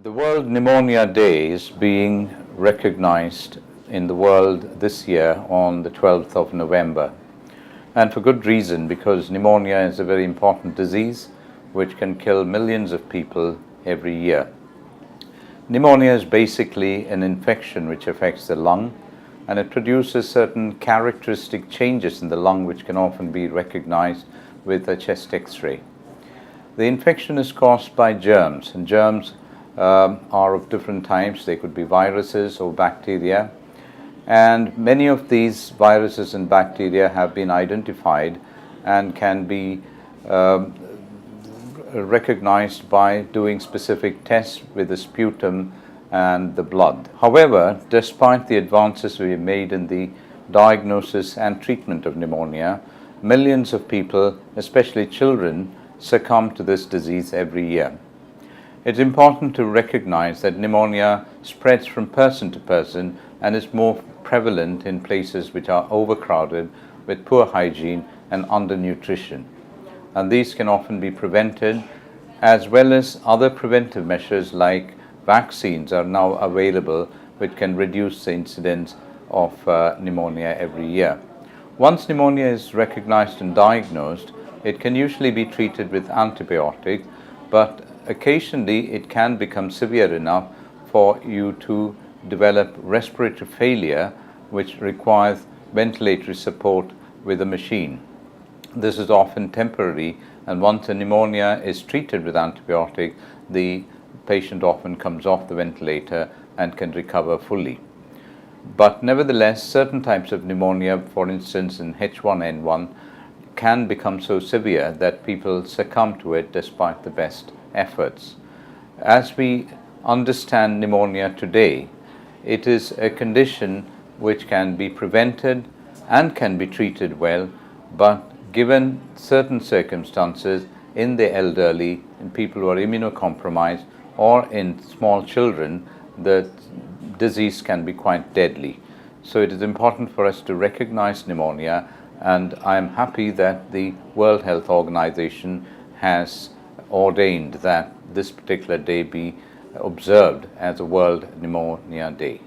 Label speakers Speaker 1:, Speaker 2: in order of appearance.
Speaker 1: The World Pneumonia Day is being recognized in the world this year on the 12th of November. And for good reason, because pneumonia is a very important disease which can kill millions of people every year. Pneumonia is basically an infection which affects the lung, and it produces certain characteristic changes in the lung which can often be recognized with a chest X-ray. The infection is caused by germs, and germs are of different types. They could be viruses or bacteria, and many of these viruses and bacteria have been identified and can be recognized by doing specific tests with the sputum and the blood. However, despite the advances we have made in the diagnosis and treatment of pneumonia, millions of people, especially children, succumb to this disease every year. It's important to recognize that pneumonia spreads from person to person and is more prevalent in places which are overcrowded with poor hygiene and undernutrition. And these can often be prevented, as well as other preventive measures like vaccines are now available which can reduce the incidence of pneumonia every year. Once pneumonia is recognized and diagnosed, it can usually be treated with antibiotics, but occasionally it can become severe enough for you to develop respiratory failure, which requires ventilatory support with a machine. This is often temporary, and once the pneumonia is treated with antibiotic, the patient often comes off the ventilator and can recover fully. But nevertheless, certain types of pneumonia, for instance in H1N1, can become so severe that people succumb to it despite the best efforts. As we understand pneumonia today, it is a condition which can be prevented and can be treated well, but given certain circumstances in the elderly, in people who are immunocompromised, or in small children, the disease can be quite deadly. So it is important for us to recognize pneumonia, and I am happy that the World Health Organization has ordained that this particular day be observed as a World Pneumonia Day.